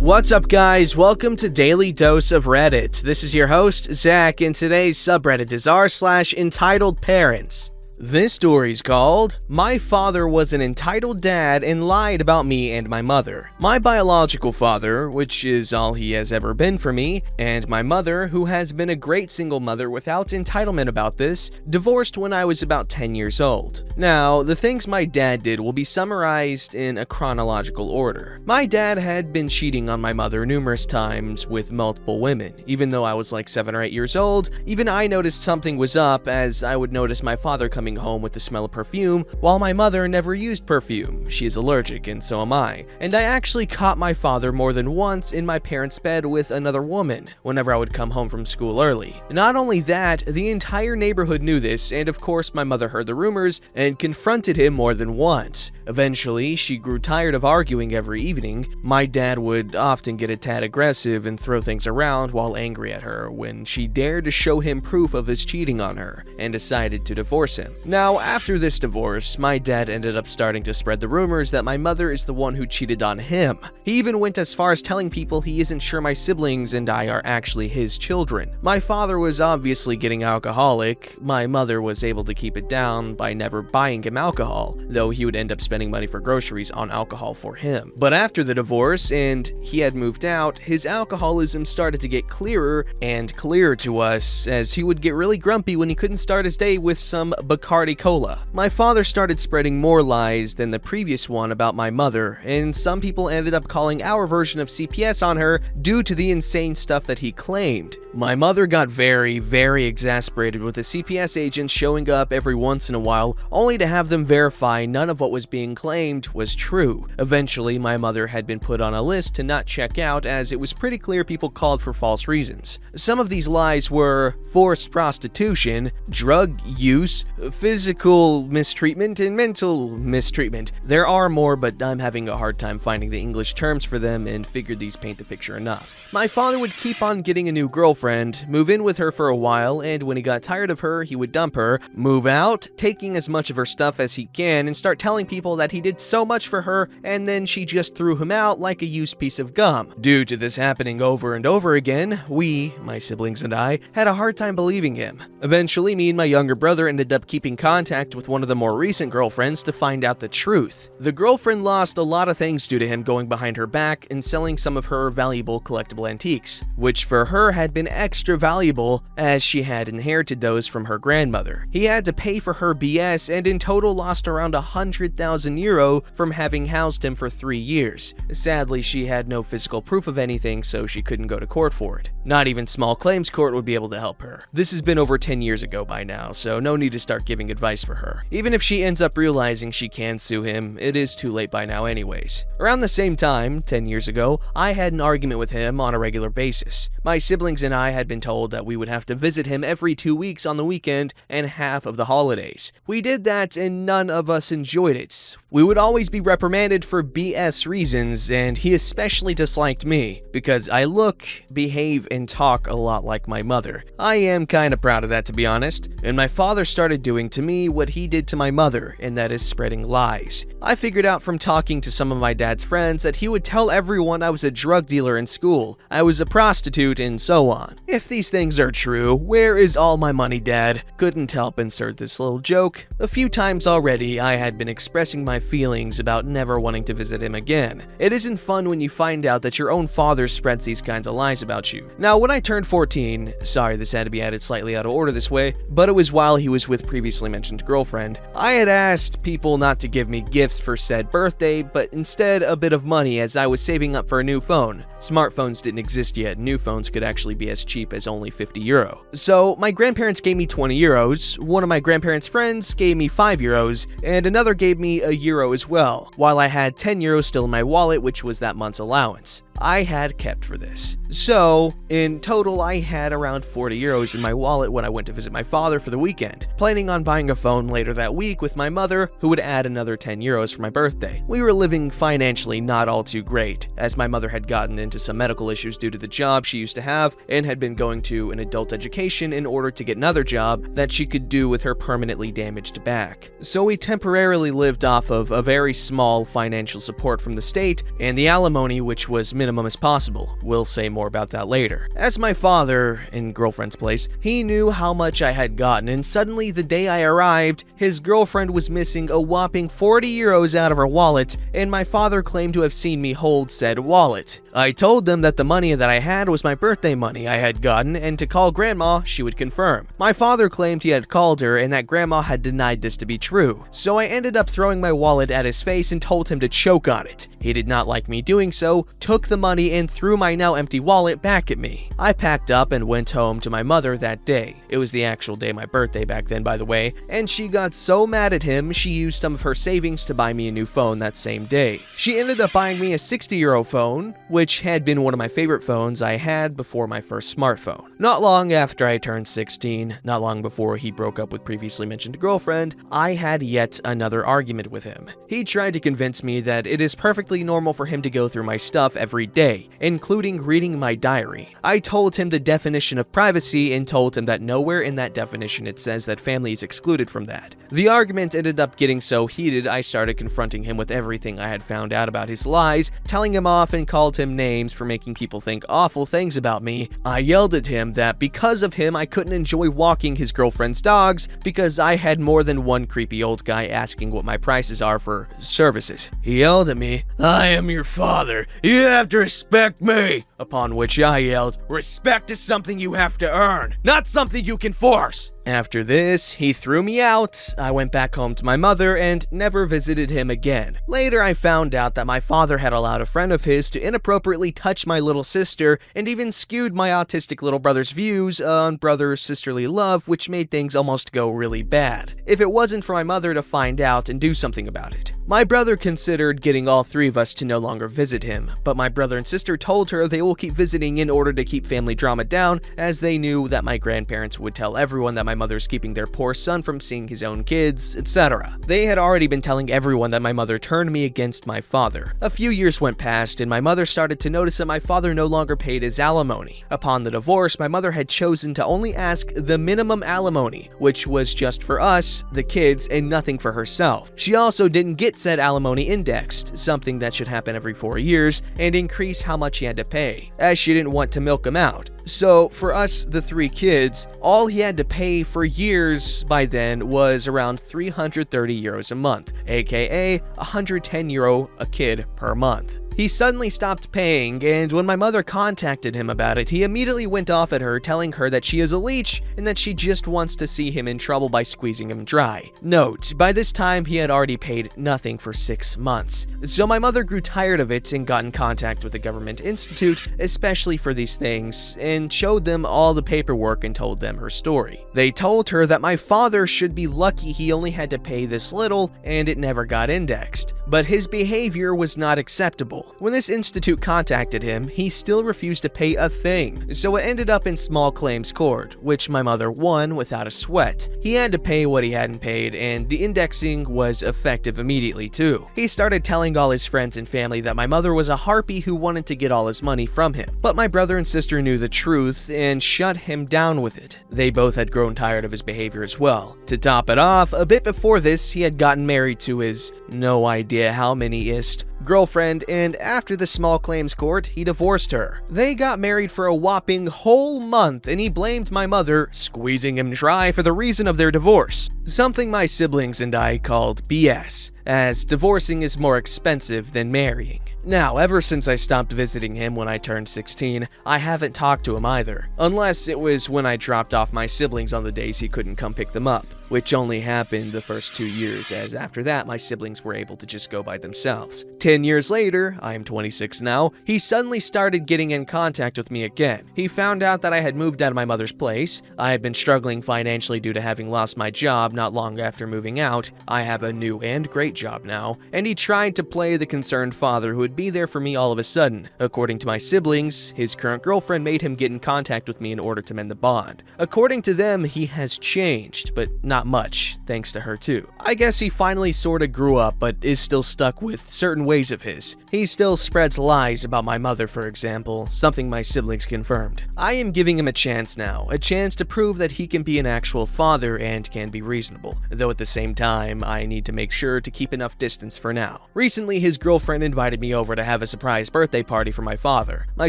What's up, guys? Welcome to Daily Dose of Reddit. This is your host, Zach, and today's subreddit is r/EntitledParents. This story's called, "My Father Was an Entitled Dad and Lied About Me and My Mother." My biological father, which is all he has ever been for me, and my mother, who has been a great single mother without entitlement about this, divorced when I was about 10 years old. Now, the things my dad did will be summarized in a chronological order. My dad had been cheating on my mother numerous times with multiple women. Even though I was like 7 or 8 years old, even I noticed something was up, as I would notice my father coming home with the smell of perfume, while my mother never used perfume. She is allergic, and so am I. And I actually caught my father more than once in my parents' bed with another woman, whenever I would come home from school early. Not only that, the entire neighborhood knew this, and of course my mother heard the rumors and confronted him more than once. Eventually, she grew tired of arguing every evening. My dad would often get a tad aggressive and throw things around while angry at her when she dared to show him proof of his cheating on her, and decided to divorce him. Now, after this divorce, my dad ended up starting to spread the rumors that my mother is the one who cheated on him. He even went as far as telling people he isn't sure my siblings and I are actually his children. My father was obviously getting alcoholic. My mother was able to keep it down by never buying him alcohol, though he would end up spending money for groceries on alcohol for him. But after the divorce and he had moved out, his alcoholism started to get clearer and clearer to us, as he would get really grumpy when he couldn't start his day with some Bacardi Cola. My father started spreading more lies than the previous one about my mother, and some people ended up calling our version of CPS on her due to the insane stuff that he claimed. My mother got very exasperated with the CPS agents showing up every once in a while, only to have them verify none of what was being claimed was true. Eventually, my mother had been put on a list to not check out, as it was pretty clear people called for false reasons. Some of these lies were forced prostitution, drug use, physical mistreatment, and mental mistreatment. There are more, but I'm having a hard time finding the English terms for them and figured these paint the picture enough. My father would keep on getting a new girlfriend, move in with her for a while, and when he got tired of her, he would dump her, move out, taking as much of her stuff as he can, and start telling people that he did so much for her, and then she just threw him out like a used piece of gum. Due to this happening over and over again, we, my siblings and I, had a hard time believing him. Eventually, me and my younger brother ended up keeping contact with one of the more recent girlfriends to find out the truth. The girlfriend lost a lot of things due to him going behind her back and selling some of her valuable collectible antiques, which for her had been extra valuable as she had inherited those from her grandmother. He had to pay for her BS and in total lost around 100,000 euro from having housed him for 3 years. Sadly, she had no physical proof of anything, so she couldn't go to court for it. Not even small claims court would be able to help her. This has been over 10 years ago by now, so no need to start giving advice for her. Even if she ends up realizing she can sue him, it is too late by now anyways. Around the same time, 10 years ago, I had an argument with him on a regular basis. My siblings and I had been told that we would have to visit him every 2 weeks on the weekend and half of the holidays. We did that and none of us enjoyed it. We would always be reprimanded for BS reasons, and he especially disliked me because I look, behave, and talk a lot like my mother. I am kinda proud of that, to be honest. And my father started doing to me what he did to my mother, and that is spreading lies. I figured out from talking to some of my dad's friends that he would tell everyone I was a drug dealer in school, I was a prostitute, and so on. If these things are true, where is all my money, Dad? Couldn't help insert this little joke. A few times already, I had been expressing my feelings about never wanting to visit him again. It isn't fun when you find out that your own father spreads these kinds of lies about you. Now, when I turned 14, sorry this had to be added slightly out of order this way, but it was while he was with previously mentioned girlfriend, I had asked people not to give me gifts for said birthday, but instead a bit of money, as I was saving up for a new phone. Smartphones didn't exist yet, new phones could actually be as cheap as only 50 euro. So my grandparents gave me 20 euros, one of my grandparents' friends gave me 5 euros, and another gave me a euro as well, while I had 10 euros still in my wallet, which was that month's allowance. I had kept for this. So, in total, I had around 40 euros in my wallet when I went to visit my father for the weekend, planning on buying a phone later that week with my mother, who would add another 10 euros for my birthday. We were living financially not all too great, as my mother had gotten into some medical issues due to the job she used to have and had been going to an adult education in order to get another job that she could do with her permanently damaged back. So we temporarily lived off of a very small financial support from the state and the alimony, which was minimal minimum as possible. We'll say more about that later. As my father, in girlfriend's place, he knew how much I had gotten, and suddenly the day I arrived, his girlfriend was missing a whopping 40 euros out of her wallet, and my father claimed to have seen me hold said wallet. I told them that the money that I had was my birthday money I had gotten, and to call grandma, she would confirm. My father claimed he had called her and that grandma had denied this to be true, so I ended up throwing my wallet at his face and told him to choke on it. He did not like me doing so, took the money and threw my now empty wallet back at me. I packed up and went home to my mother that day. It was the actual day of my birthday back then, by the way, and she got so mad at him she used some of her savings to buy me a new phone that same day. She ended up buying me a 60-euro phone, which had been one of my favorite phones I had before my first smartphone. Not long after I turned 16, not long before he broke up with previously mentioned girlfriend, I had yet another argument with him. He tried to convince me that it is perfectly normal for him to go through my stuff every day, including reading my diary. I told him the definition of privacy and told him that nowhere in that definition it says that family is excluded from that. The argument ended up getting so heated I started confronting him with everything I had found out about his lies, telling him off and called him names for making people think awful things about me. I yelled at him that because of him I couldn't enjoy walking his girlfriend's dogs because I had more than one creepy old guy asking what my prices are for services. He yelled at me, "I am your father, you have to respect me," upon which I yelled, "Respect is something you have to earn, not something you can force." After this, he threw me out, I went back home to my mother, and never visited him again. Later, I found out that my father had allowed a friend of his to inappropriately touch my little sister, and even skewed my autistic little brother's views on brother-sisterly love, which made things almost go really bad, if it wasn't for my mother to find out and do something about it. My brother considered getting all three of us to no longer visit him, but my brother and sister told her they will keep visiting in order to keep family drama down, as they knew that my grandparents would tell everyone that my mother's keeping their poor son from seeing his own kids, etc. They had already been telling everyone that my mother turned me against my father. A few years went past, and my mother started to notice that my father no longer paid his alimony. Upon the divorce, my mother had chosen to only ask the minimum alimony, which was just for us, the kids, and nothing for herself. She also didn't get said alimony indexed, something that should happen every 4 years, and increase how much he had to pay, as she didn't want to milk him out. So for us, the 3 kids, all he had to pay for years by then was around 330 euros a month, aka 110 euro a kid per month. He suddenly stopped paying, and when my mother contacted him about it, he immediately went off at her, telling her that she is a leech and that she just wants to see him in trouble by squeezing him dry. Note, by this time he had already paid nothing for 6 months. So my mother grew tired of it and got in contact with the government institute, especially for these things, and showed them all the paperwork and told them her story. They told her that my father should be lucky he only had to pay this little and it never got indexed, but his behavior was not acceptable. When this institute contacted him, he still refused to pay a thing, so it ended up in small claims court, which my mother won without a sweat. He had to pay what he hadn't paid, and the indexing was effective immediately too. He started telling all his friends and family that my mother was a harpy who wanted to get all his money from him, but my brother and sister knew the truth and shut him down with it. They both had grown tired of his behavior as well. To top it off, a bit before this, he had gotten married to his no idea how many-ist girlfriend, and after the small claims court, he divorced her. They got married for a whopping whole month, and he blamed my mother, squeezing him dry, for the reason of their divorce. Something my siblings and I called BS, as divorcing is more expensive than marrying. Now, ever since I stopped visiting him when I turned 16, I haven't talked to him either, unless it was when I dropped off my siblings on the days he couldn't come pick them up, which only happened the first 2 years, as after that my siblings were able to just go by themselves. 10 years later, I am 26 now, he suddenly started getting in contact with me again. He found out that I had moved out of my mother's place, I had been struggling financially due to having lost my job not long after moving out, I have a new and great job now, and he tried to play the concerned father who would be there for me all of a sudden. According to my siblings, his current girlfriend made him get in contact with me in order to mend the bond. According to them, he has changed, but not not much, thanks to her too. I guess he finally sorta grew up, but is still stuck with certain ways of his. He still spreads lies about my mother, for example, something my siblings confirmed. I am giving him a chance now, a chance to prove that he can be an actual father and can be reasonable, though at the same time, I need to make sure to keep enough distance for now. Recently, his girlfriend invited me over to have a surprise birthday party for my father. My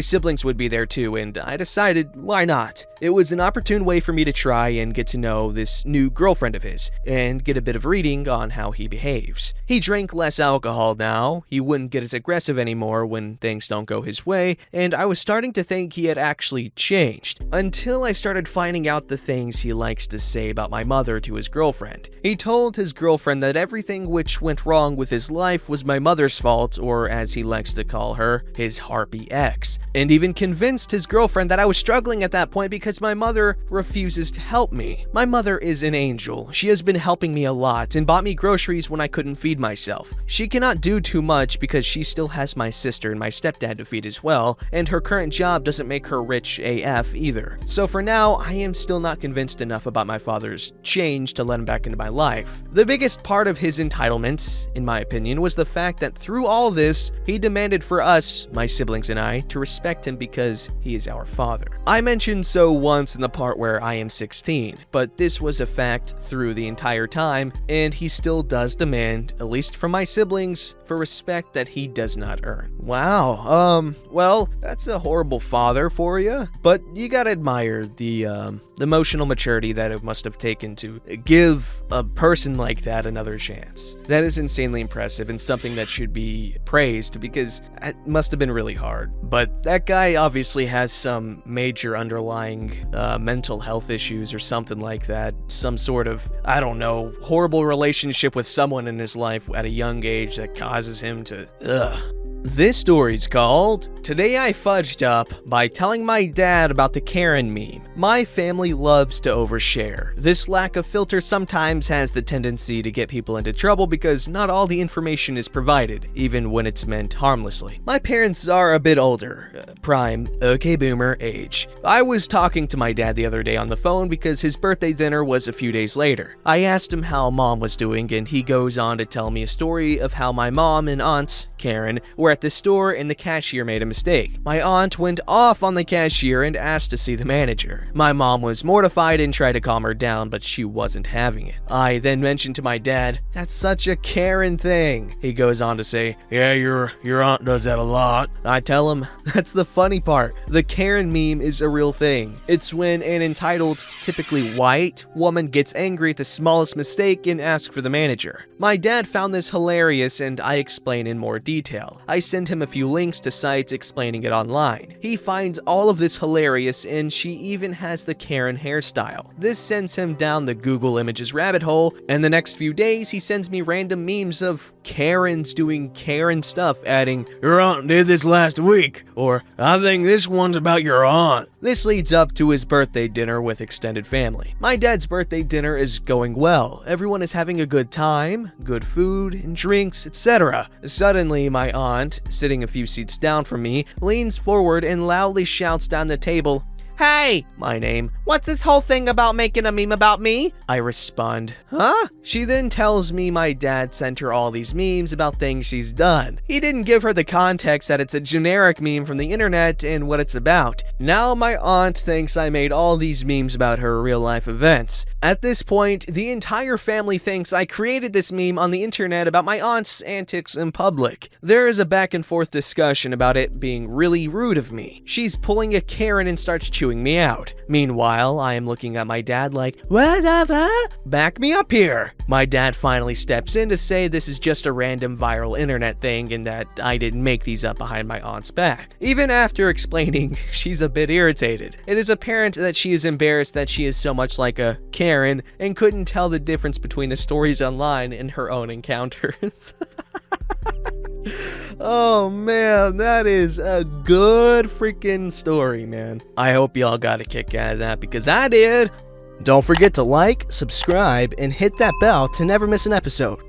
siblings would be there too, and I decided, why not? It was an opportune way for me to try and get to know this new girlfriend of his, and get a bit of reading on how he behaves. He drank less alcohol now, he wouldn't get as aggressive anymore when things don't go his way, and I was starting to think he had actually changed, until I started finding out the things he likes to say about my mother to his girlfriend. He told his girlfriend that everything which went wrong with his life was my mother's fault, or as he likes to call her, his harpy ex, and even convinced his girlfriend that I was struggling at that point because my mother refuses to help me. My mother is an angel. She has been helping me a lot and bought me groceries when I couldn't feed myself. She cannot do too much because she still has my sister and my stepdad to feed as well, and her current job doesn't make her rich AF either. So for now, I am still not convinced enough about my father's change to let him back into my life. The biggest part of his entitlement, in my opinion, was the fact that through all this, he demanded for us, my siblings and I, to respect him because he is our father. I mentioned so once in the part where I am 16, but this was a fact through the entire time, and he still does demand, at least from my siblings, for respect that he does not earn. Wow, well, that's a horrible father for you, but you gotta admire the emotional maturity that it must have taken to give a person like that another chance. That is insanely impressive and something that should be praised because it must have been really hard. But that guy obviously has some major underlying mental health issues or something like that. Some sort of, I don't know, horrible relationship with someone in his life at a young age that causes him to, This story's called, Today I Fudged Up by telling my dad about the Karen meme. My family loves to overshare. This lack of filter sometimes has the tendency to get people into trouble because not all the information is provided, even when it's meant harmlessly. My parents are a bit older, prime, okay boomer age. I was talking to my dad the other day on the phone because his birthday dinner was a few days later. I asked him how mom was doing and he goes on to tell me a story of how my mom and aunt, Karen, were at the store and the cashier made a mistake. My aunt went off on the cashier and asked to see the manager. My mom was mortified and tried to calm her down, but she wasn't having it. I then mentioned to my dad, "That's such a Karen thing." He goes on to say, "Yeah, your aunt does that a lot." I tell him, that's the funny part. The Karen meme is a real thing. It's when an entitled, typically white, woman gets angry at the smallest mistake and asks for the manager. My dad found this hilarious and I explain in more detail. I send him a few links to sites explaining it online. He finds all of this hilarious and she even has the Karen hairstyle. This sends him down the Google Images rabbit hole, and the next few days he sends me random memes of Karens doing Karen stuff, adding, "Your aunt did this last week," or "I think this one's about your aunt." This leads up to his birthday dinner with extended family. My dad's birthday dinner is going well. Everyone is having a good time, good food and drinks, etc. Suddenly, my aunt, sitting a few seats down from me, leans forward and loudly shouts down the table, "Hey!" My name. "What's this whole thing about making a meme about me?" I respond, "Huh?" She then tells me my dad sent her all these memes about things she's done. He didn't give her the context that it's a generic meme from the internet and what it's about. Now my aunt thinks I made all these memes about her real-life events. At this point, the entire family thinks I created this meme on the internet about my aunt's antics in public. There is a back-and-forth discussion about it being really rude of me. She's pulling a Karen and starts chewing me out. Meanwhile, I am looking at my dad like, "Whatever? Back me up here." My dad finally steps in to say this is just a random viral internet thing and that I didn't make these up behind my aunt's back. Even after explaining, she's a bit irritated. It is apparent that she is embarrassed that she is so much like a Karen and couldn't tell the difference between the stories online and her own encounters. Oh man, that is a good freaking story, man. I hope y'all got a kick out of that because I did. Don't forget to like, subscribe, and hit that bell to never miss an episode.